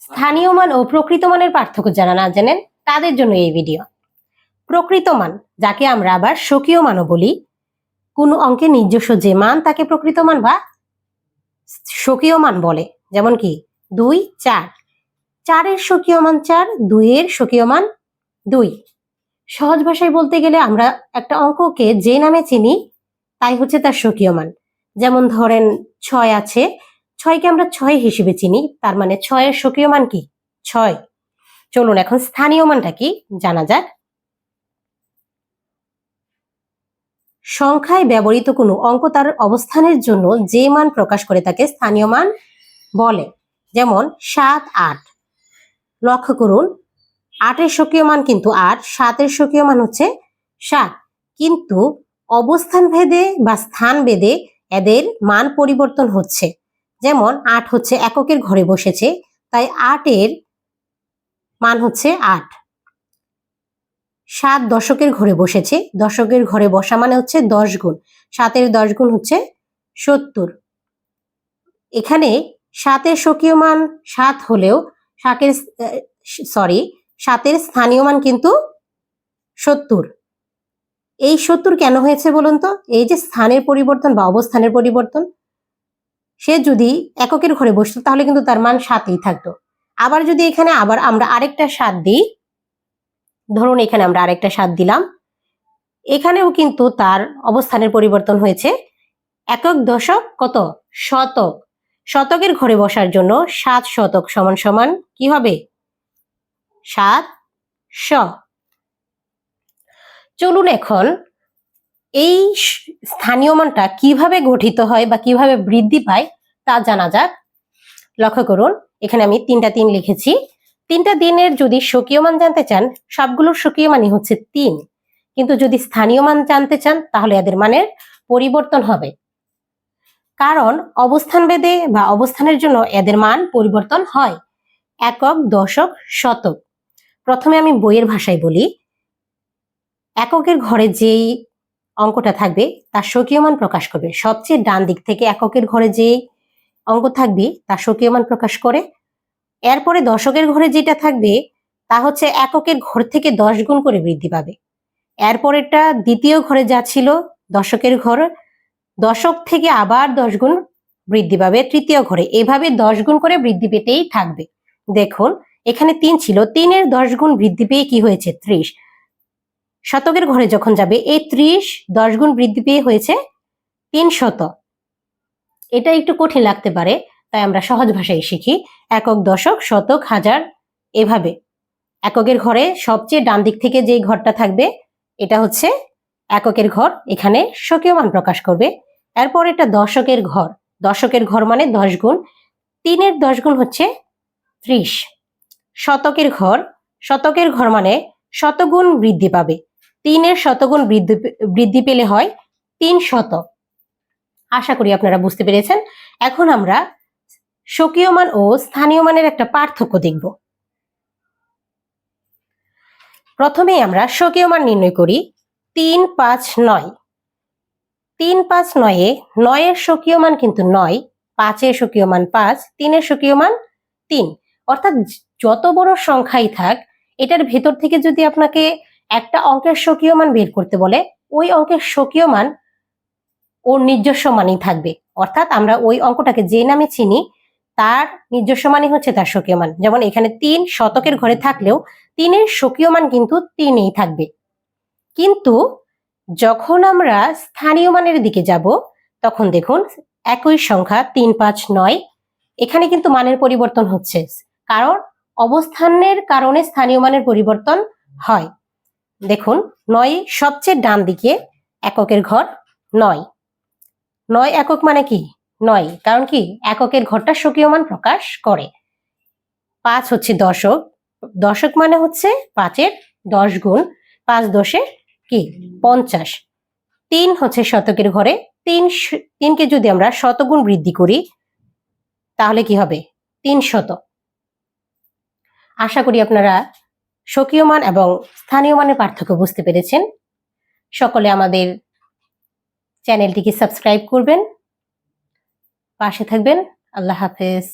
স্থানীয় মান ও প্রকৃত মানের পার্থক্য যারা না জানেন তাদের জন্য এই ভিডিও। প্রকৃত মান, যাকে আমরা আবার স্বকীয় মানও বলি, কোন অঙ্কের নিজস্ব যে মান তাকে প্রকৃত মান বা স্বকীয় মান বলে। যেমন কি 2, 4, 4-এর স্বকীয় মান 4, 2-এর স্বকীয় মান 2। সহজ ভাষায় বলতে গেলে আমরা একটা অঙ্ককে যে নামে চিনি তাই হচ্ছে তার স্বকীয় মান। যেমন ধরেন 6 আছে, 6কে আমরা 6 হিসেবে চিনি, তার মানে 6-এর স্বকীয় মান কি 6। চলুন এখন স্থানীয় মানটা কি জানা যাক। সংখ্যায় ব্যবহৃত কোনো অঙ্ক তার অবস্থানের জন্য যে মান প্রকাশ করে তাকে স্থানীয় মান বলে। যেমন 7, 8। লক্ষ্য করুন 8-এর স্বকীয় মান কিন্তু 8, 7-এর স্বকীয় মান হচ্ছে 7, কিন্তু অবস্থান ভেদে বা স্থান ভেদে এদের মান পরিবর্তন হচ্ছে। যেমন 8 হচ্ছে এককের ঘরে বসেছে, তাই 8-এর মান হচ্ছে 8। 7 দশকের ঘরে বসেছে, দশকের ঘরে বসা মানে হচ্ছে 10 গুণ, 7-এর 10 গুণ হচ্ছে 70। এখানে 7-এর স্বকীয় মান 7 হলেও 7-এর স্থানীয় মান কিন্তু 70। এই 70 কেন হয়েছে বলুন তো? এই যে স্থানের পরিবর্তন বা অবস্থানের পরিবর্তন। সে যদি এককের ঘরে বসতো তাহলে কিন্তু তার মান 7ই থাকতো। আবার যদি এখানে আবার আমরা আরেকটা 7 দিই, ধরুন এখানে আমরা আরেকটা 7 দিলাম, এখানেও কিন্তু তার অবস্থানের পরিবর্তন হয়েছে। একক, দশক, কত? শতক। শতকের ঘরে বসার জন্য 7 শতক সমান সমান কি হবে? 700। চলুন এখন এই স্থানীয় মানটা কিভাবে গঠিত হয় বা কিভাবে বৃদ্ধি পায় তা জানা যাক। লক্ষ্য করুন এখানে আমি 3টা 3 লিখেছি। 3টা দিনের যদি স্বকীয় মান জানতে চান, সবগুলোর স্বকীয় মানই হচ্ছে 3, কিন্তু যদি স্থানীয় মান জানতে চান তাহলে এদের মানের পরিবর্তন হবে, কারণ অবস্থান ভেদে বা অবস্থানের জন্য এদের মান পরিবর্তন হয়। একক, দশক, শতক। প্রথমে আমি বইয়ের ভাষায় বলি। এককের ঘরে যেই অঙ্কটা থাকবে তার স্বকীয় মান প্রকাশ করবে। সবচেয়ে ডান দিক থেকে এককের ঘরে যে অঙ্ক থাকবে তার স্বকীয় মান প্রকাশ করে। এরপরে দশকের ঘরে যেটা থাকবে তা হচ্ছে এককের ঘর থেকে 10 গুণ করে বৃদ্ধি পাবে। এরপরেরটা দ্বিতীয় ঘরে যা ছিল দশকের ঘর, দশক থেকে আবার 10 গুণ বৃদ্ধি পাবে তৃতীয় ঘরে, এভাবে 10 গুণ করে বৃদ্ধি পেতেই থাকবে। দেখুন এখানে 3 ছিল, 3-এর 10 গুণ বৃদ্ধি পেয়ে কি হয়েছে? 30। শতকের ঘরে যখন যাবে এই 30 10 গুণ বৃদ্ধি পেয়ে হয়েছে 300। এটা একটু কঠিন লাগতে পারে, তাই আমরা সহজ ভাষায় শিখি। একক, দশক, শতক, হাজার, এভাবে। এককের ঘরে সবচেয়ে ডান দিক থেকে যেই ঘরটা থাকবে এটা হচ্ছে এককের ঘর, এখানে স্বকীয় মান প্রকাশ করবে। এরপর এটা দশকের ঘর, দশকের ঘর মানে 10 গুণ, 3-এর 10 গুণ হচ্ছে 30। শতকের ঘর, শতকের ঘর মানে শতগুণ বৃদ্ধি পাবে, 3-এর শতগুণ বৃদ্ধি পেলে হয় 300। আশা করি আপনারা বুঝতে পেরেছেন। এখন আমরা স্বকীয় মান ও স্থানীয় মানের একটা পার্থক্য দেখব। প্রথমেই আমরা স্বকীয় মান নির্ণয় করি। 3, 5, 9। 3, 5, 9-এ 9-এর স্বকীয় মান কিন্তু 9, 5-এর স্বকীয় মান 5, 3-এর স্বকীয় মান 3। অর্থাৎ যত বড় সংখ্যাই থাক, এটার ভেতর থেকে যদি আপনাকে একটা অঙ্কের স্বকীয় মান বের করতে বলে, ওই অঙ্কের স্বকীয় মান ওর নিজস্ব মানই থাকবে। অর্থাৎ আমরা ওই অঙ্কটাকে যে নামে চিনি তার নিজস্ব মানই হচ্ছে তার স্বকীয় মান। যেমন এখানে 3 শতকের ঘরে থাকলেও 3-এর স্বকীয় মান কিন্তু 3ই থাকবে। কিন্তু যখন আমরা স্থানীয় মানের দিকে যাব তখন দেখুন একই সংখ্যা 3, 5, 9, এখানে কিন্তু মানের পরিবর্তন হচ্ছে, কারণ অবস্থানের কারণে স্থানীয় মানের পরিবর্তন হয়। দেখুন 9 সবচেয়ে ডান দিকে এককের ঘর 9, 9 একক মানে কি 9, কারণ কি এককের ঘরটা স্বকীয় মান প্রকাশ করে। 5 হচ্ছে দশক, দশক মানে হচ্ছে 5-এর 10 গুণ, 5 10-এ কি 50। 3 হচ্ছে শতকের ঘরে, 3কে যদি আমরা শতগুণ বৃদ্ধি করি তাহলে কি হবে? 300। আশা করি আপনারা স্বকীয় মান এবং স্থানীয় মানের পার্থক্য বুঝতে পেরেছেন। সকলে আমাদের চ্যানেলটিকে সাবস্ক্রাইব করবেন, পাশে থাকবেন। আল্লাহ হাফেজ।